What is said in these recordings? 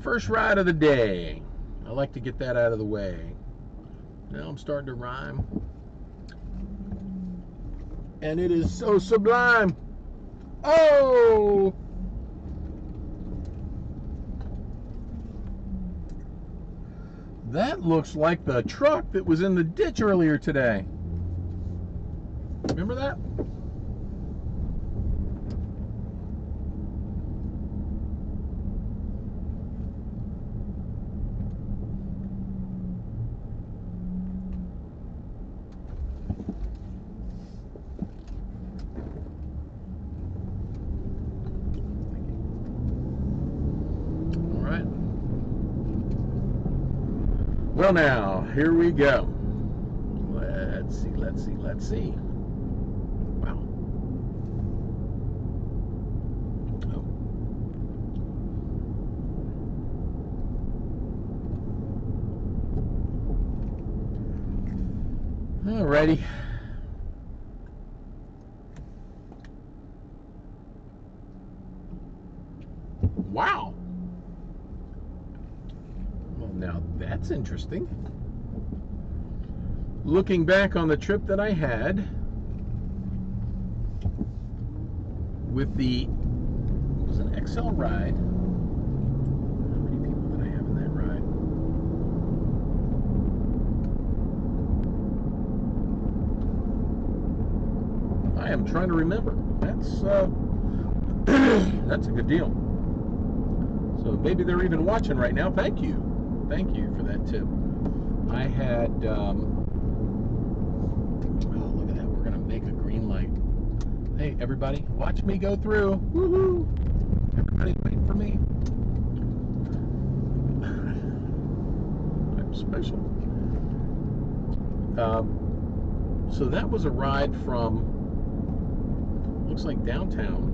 first ride of the day. I like to get that out of the way. Now I'm starting to rhyme. And it is so sublime. Oh! That looks like the truck that was in the ditch earlier today. Remember that? Well, now, here we go. Let's see. Wow. Oh. Alrighty. Wow. Now that's interesting. Looking back on the trip that I had with the, it was an XL ride. How many people did I have in that ride? I am trying to remember. That's that's a good deal. So maybe they're even watching right now. Thank you for that tip. I had, oh, look at that. We're going to make a green light. Hey, everybody, watch me go through. Woohoo! Everybody wait for me. I'm special. So that was a ride from, looks like downtown,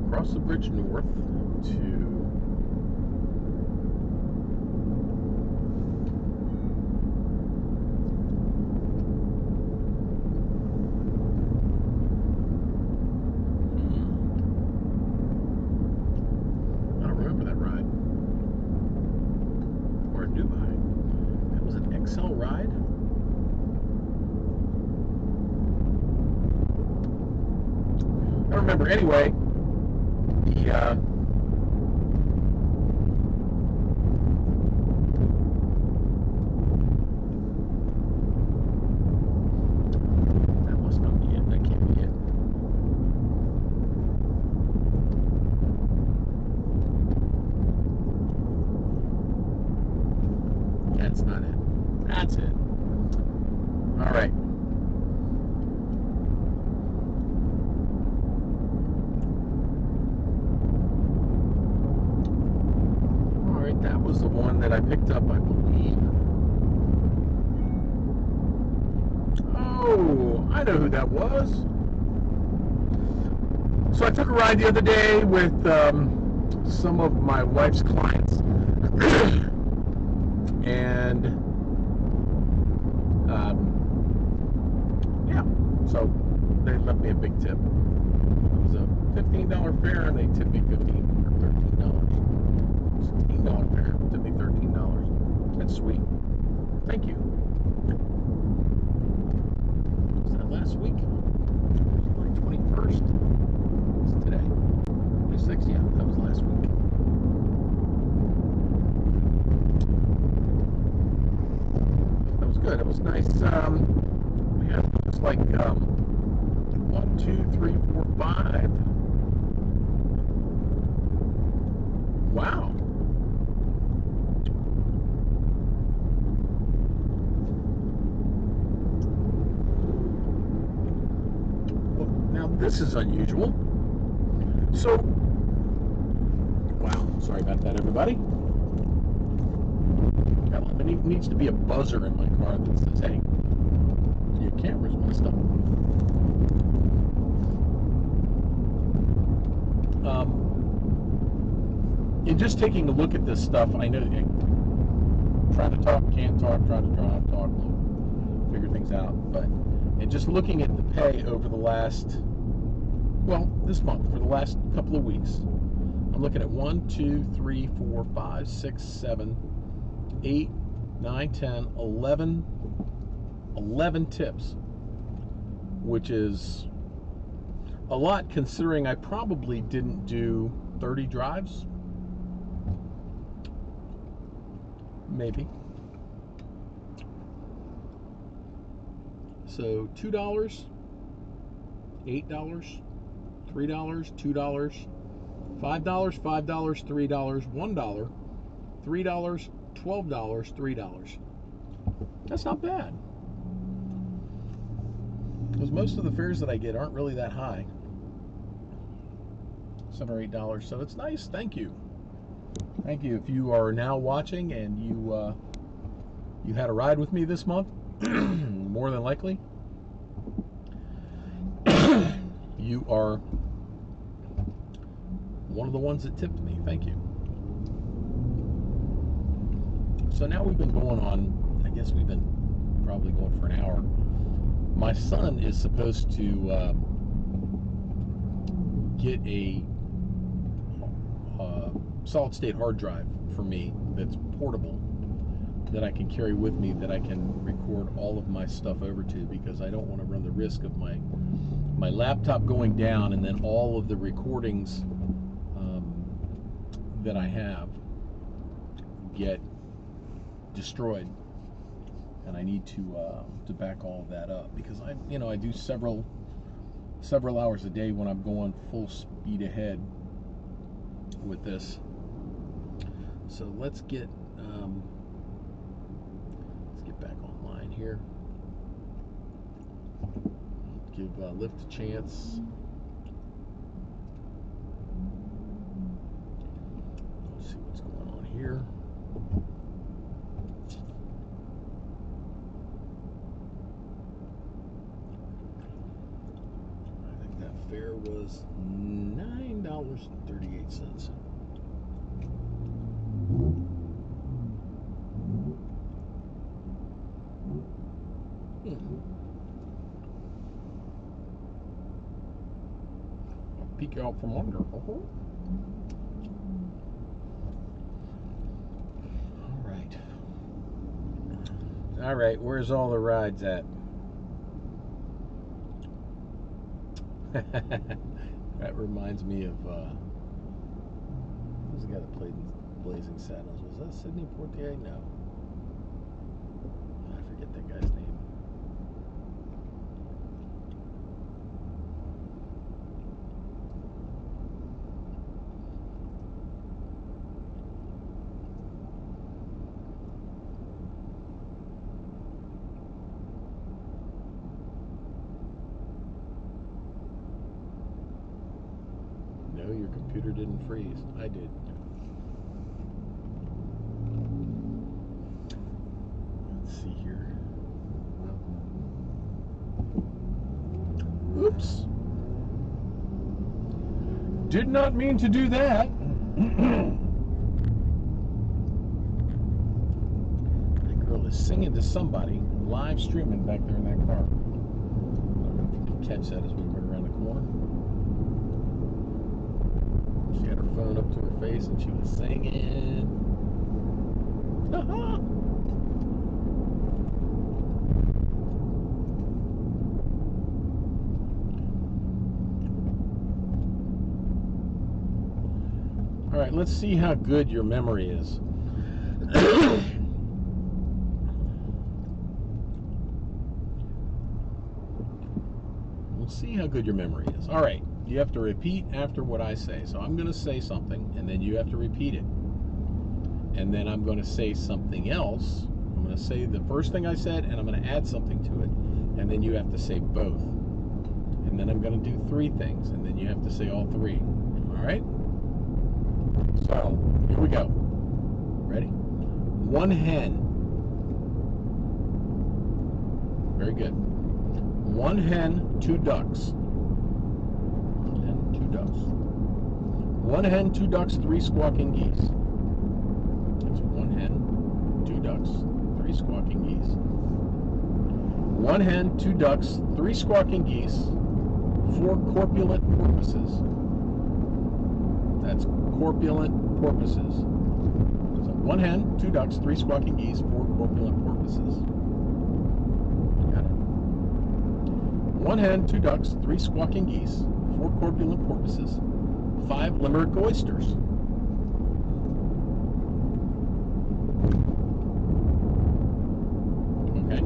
across the bridge north to ride. I remember anyway. That must not be it. That can't be it. That's not it. That's it. All right. All right, that was the one that I picked up, I believe. Oh, I know who that was. So I took a ride the other day with some of my wife's clients. And yeah, so they left me a big tip. It was a $15 fare, and they tipped me $13 or $13. It's a $15 fare, tipped me $13. That's sweet. Thank you. Was that last week? July 21st. It's today. 26th. Yeah, that was last week. Good. It was nice. We had, looks like 1, 2, 3, 4, 5. Wow. Well, now this is unusual. So, wow. Sorry about that, everybody. There needs to be a buzzer in my car that says, hey, your camera's messed up. In just taking a look at this stuff, I know trying to talk, can't talk, trying to drive, talk, figure things out. But and just looking at the pay over the last, well, this month, for the last couple of weeks, I'm I'm looking at 1, 2, 3, 4, 5, 6, 7, 8, 9, 10, 11 tips, which is a lot considering I probably didn't do 30 drives. Maybe. So $2, $8, $3, $2, $5, $5, $3, $1, $3, $12, $3. That's not bad. Because most of the fares that I get aren't really that high. $7 or $8. So it's nice. Thank you. Thank you. If you are now watching and you had a ride with me this month, more than likely, you are one of the ones that tipped me. Thank you. So now we've been going on, I guess we've been probably going for an hour. My son is supposed to get a solid state hard drive for me that's portable, that I can carry with me, that I can record all of my stuff over to, because I don't want to run the risk of my laptop going down and then all of the recordings that I have get destroyed, and I need to back all of that up, because I do several hours a day when I'm going full speed ahead with this. So let's get back online here. Give Lyft a chance. Let's see what's going on here. I think that fare was $9.38. I'll peek out from under. All right, where's all the rides at? That reminds me of who's the guy that played in Blazing Saddles? Was that Sidney Poitier? No, I forget that guy's name. No, your computer didn't freeze. I did. Let's see here. Oops. Did not mean to do that. That girl is singing to somebody, live streaming back there in that car. I don't know if you can catch that as we went around the corner. She had her phone up to her face and she was singing. All right, let's see how good your memory is. We'll see how good your memory is. All right. You have to repeat after what I say. So I'm going to say something, and then you have to repeat it. And then I'm going to say something else. I'm going to say the first thing I said, and I'm going to add something to it. And then you have to say both. And then I'm going to do 3 things, and then you have to say all 3. All right? So, here we go. Ready? 1 hen. Very good. 1 hen, 2 ducks. 1 hen, 2 ducks, 3 squawking geese. That's 1 hen, 2 ducks, 3 squawking geese. 1 hen, 2 ducks, 3 squawking geese, 4 corpulent porpoises. That's corpulent porpoises. So 1 hen, 2 ducks, 3 squawking geese, 4 corpulent porpoises. Got it. 1 hen, 2 ducks, 3 squawking geese, 4 corpulent porpoises, 5 limerick oysters. Okay,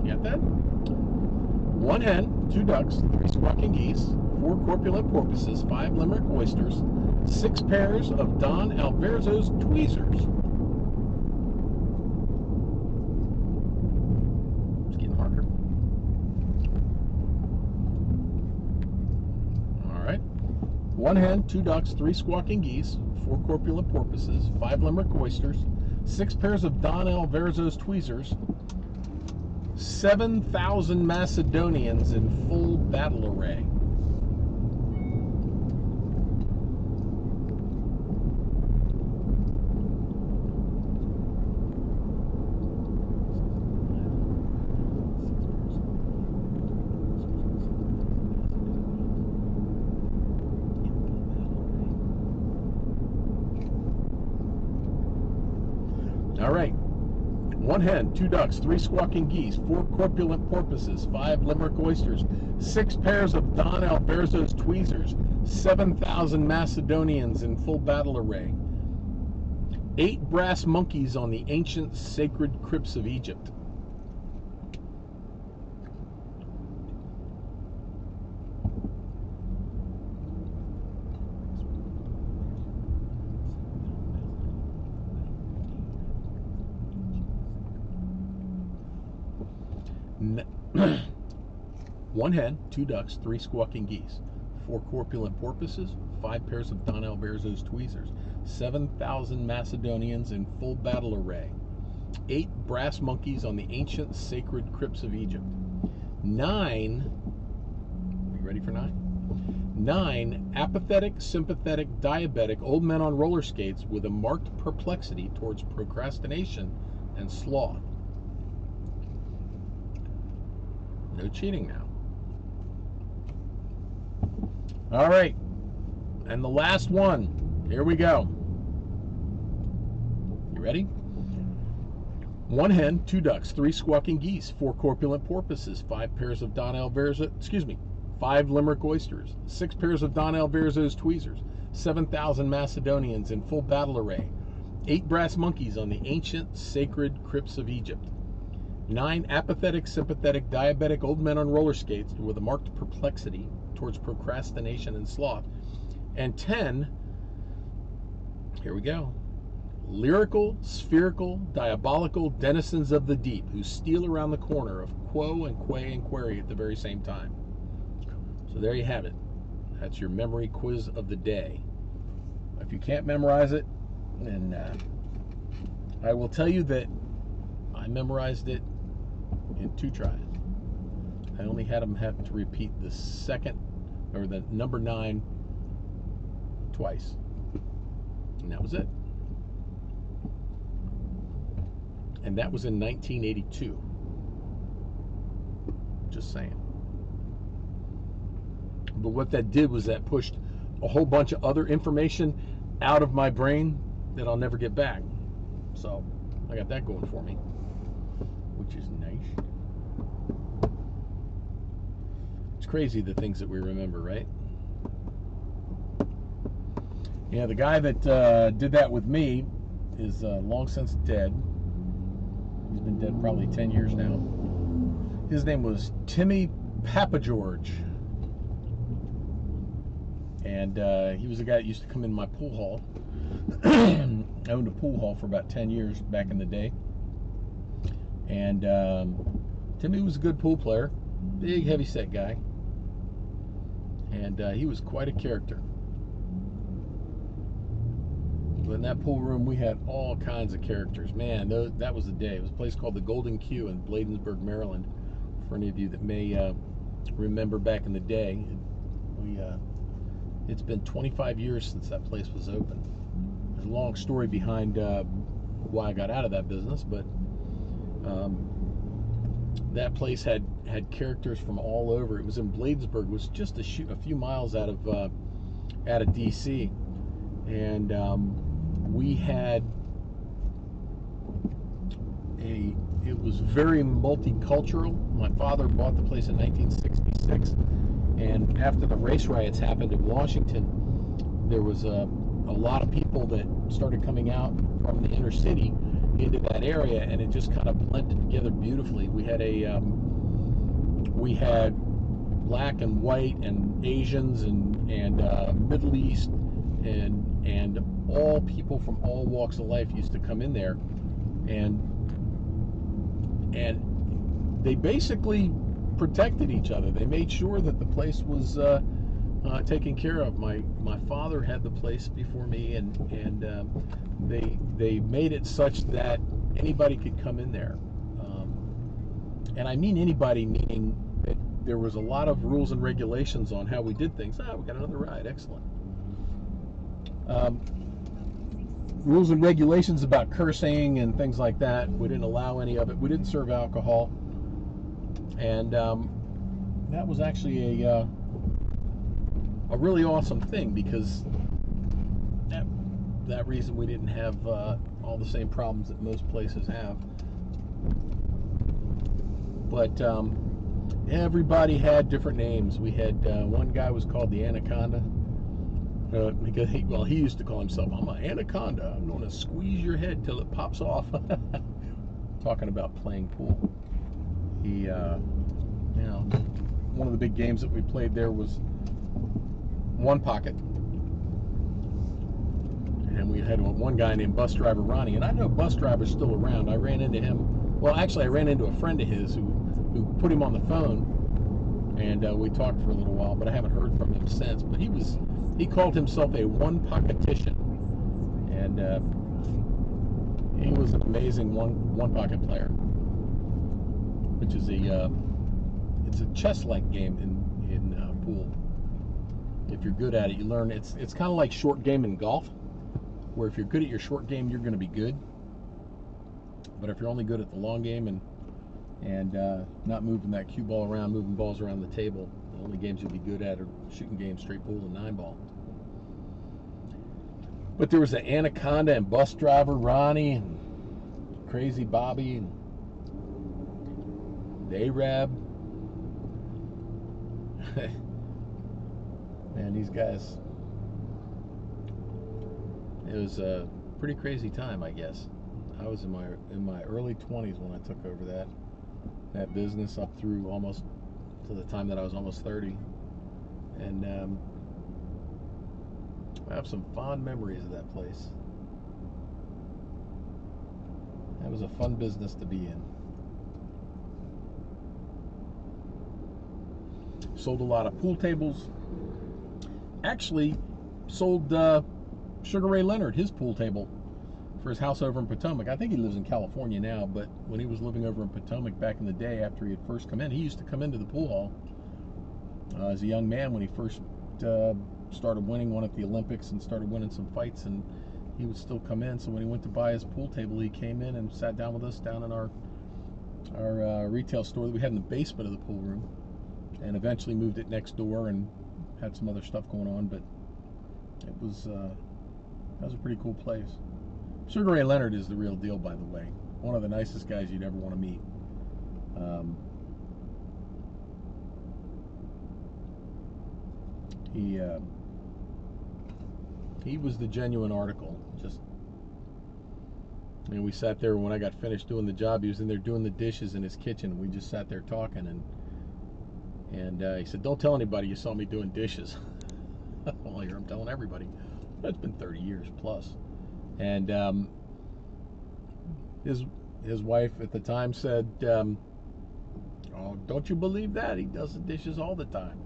you got that? 1 hen, 2 ducks, 3 squawking geese, 4 corpulent porpoises, 5 limerick oysters, 6 pairs of Don Alverzo's tweezers. It's getting harder. All right. 1 hen, 2 ducks, 3 squawking geese, 4 corpulent porpoises, 5 limerick oysters, 6 pairs of Don Alverzo's tweezers, 7,000 Macedonians in full battle array. All right. 1 hen, 2 ducks, 3 squawking geese, 4 corpulent porpoises, 5 limerick oysters, 6 pairs of Don Alverzo's tweezers, 7,000 Macedonians in full battle array, 8 brass monkeys on the ancient sacred crypts of Egypt. One hen, 2 ducks, 3 squawking geese, 4 corpulent porpoises, 5 pairs of Don Alverzo's tweezers, 7,000 Macedonians in full battle array, 8 brass monkeys on the ancient sacred crypts of Egypt, 9, are you ready for 9? 9 apathetic, sympathetic, diabetic old men on roller skates with a marked perplexity towards procrastination and sloth. No cheating now. All right. And the last one. Here we go. You ready? 1 hen, 2 ducks, 3 squawking geese, 4 corpulent porpoises, 5 pairs of Don Alverzo, 5 limerick oysters, 6 pairs of Don Alverzo's tweezers, 7,000 Macedonians in full battle array, 8 brass monkeys on the ancient sacred crypts of Egypt, 9 apathetic, sympathetic, diabetic old men on roller skates with a marked perplexity towards procrastination and sloth, and 10, here we go, lyrical, spherical, diabolical denizens of the deep who steal around the corner of quo and quay and query at the very same time. So there you have it. That's your memory quiz of the day. If you can't memorize it, then I will tell you that I memorized it in 2 tries. I only had them have to repeat the second, or the number 9 twice. And that was it. And that was in 1982. Just saying. But what that did was that pushed a whole bunch of other information out of my brain that I'll never get back. So I got that going for me, which is nice. It's crazy the things that we remember, right? Yeah, the guy that did that with me is long since dead. He's been dead probably 10 years now. His name was Timmy Papageorge. And he was a guy that used to come in my pool hall. I owned a pool hall for about 10 years back in the day. And Timmy was a good pool player. Big, heavy-set guy. And he was quite a character. But in that pool room, we had all kinds of characters. Man, that was the day. It was a place called the Golden Q in Bladensburg, Maryland. For any of you that may remember back in the day, it's been 25 years since that place was open. There's a long story behind why I got out of that business, but that place had characters from all over. It was in Bladensburg, it was just a few miles out of DC, and we had it was very multicultural. My father bought the place in 1966, and after the race riots happened in Washington, there was a lot of people that started coming out from the inner city into that area, and it just kind of blended together beautifully. We had black and white and Asians and Middle East and all people from all walks of life used to come in there, and they basically protected each other. They made sure that the place was taken care of. My father had the place before me, and they made it such that anybody could come in there, and I mean anybody, meaning that there was a lot of rules and regulations on how we did things. We got another ride, excellent. Rules and regulations about cursing and things like that. We didn't allow any of it. We didn't serve alcohol, and that was actually a really awesome thing, because that reason we didn't have all the same problems that most places have. But everybody had different names. We had one guy was called the Anaconda. Because he used to call himself, "I'm an anaconda. I'm going to squeeze your head till it pops off." Talking about playing pool. One of the big games that we played there was One Pocket, and we had one guy named Bus Driver Ronnie. And I know Bus Driver's still around. I ran into him. Well, actually, I ran into a friend of his who put him on the phone, and we talked for a little while. But I haven't heard from him since. But he called himself a one-pocketician, and he was an amazing one-pocket player, which is it's a chess-like game in pool. If you're good at it, you learn. It's kind of like short game in golf, where if you're good at your short game, you're going to be good. But if you're only good at the long game and not moving that cue ball around, moving balls around the table, the only games you'll be good at are shooting games, straight pool, and 9-ball. But there was an Anaconda and Bus Driver Ronnie and Crazy Bobby and the Arab. Man, these guys. It was a pretty crazy time, I guess. I was in my early 20s when I took over that business, up through almost to the time that I was almost 30, and I have some fond memories of that place. That was a fun business to be in. Sold a lot of pool tables. Actually, sold Sugar Ray Leonard his pool table for his house over in Potomac. I think he lives in California now, but when he was living over in Potomac back in the day, after he had first come in, he used to come into the pool hall as a young man when he first started winning one at the Olympics and started winning some fights, and he would still come in. So when he went to buy his pool table, he came in and sat down with us down in our retail store that we had in the basement of the pool room, and eventually moved it next door and had some other stuff going on. But it was that was a pretty cool place. Sugar Ray Leonard is the real deal, by the way. One of the nicest guys you'd ever want to meet. He was the genuine article. Just, we sat there when I got finished doing the job. He was in there doing the dishes in his kitchen. We just sat there talking, and he said, "Don't tell anybody you saw me doing dishes." Well, here I'm telling everybody. That's been 30 years plus. And his wife at the time said, "Oh, don't you believe that? He does the dishes all the time."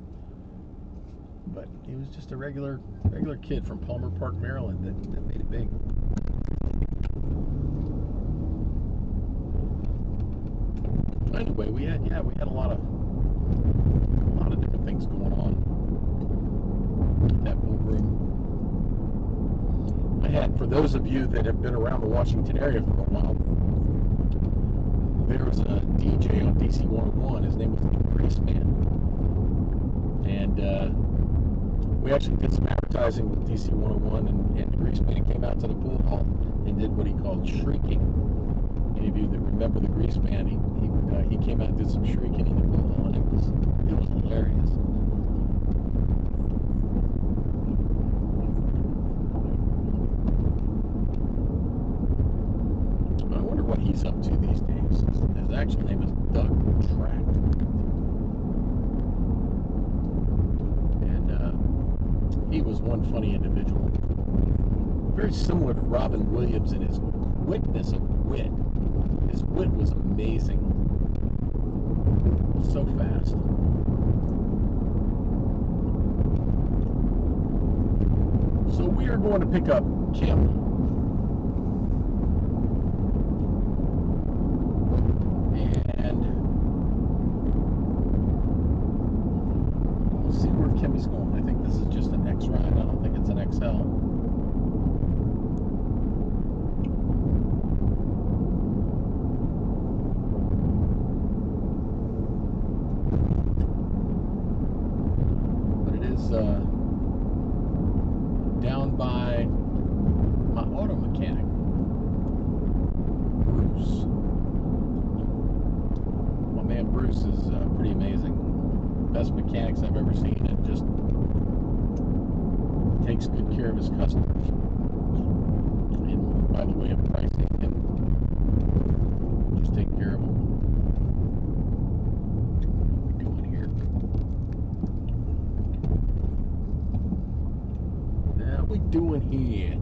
But he was just a regular kid from Palmer Park, Maryland, that made it big. Anyway, we had a lot of different things going on in that pool room. I had, for those of you that have been around the Washington area for a while, there was a DJ on DC 101. His name was Greaseman, and we actually did some advertising with DC 101, and the Greaseman came out to the pool hall and did what he called shrieking. Any of you that remember the Greaseman, he came out and did some shrieking in the pool hall, and it was hilarious. I wonder what he's up to these days. His actual name is Doug Track. He was one funny individual. Very similar to Robin Williams in his quickness of wit. His wit was amazing. So fast. So we are going to pick up Kim. And we'll see where Kimmy's going. I think this is just an X ride. I don't think it's an XL. Down by my auto mechanic, Bruce. My man Bruce is pretty amazing. Best mechanics I've ever seen, and just takes good care of his customers. And by the way of pricing and just taking care of them. What we doing here?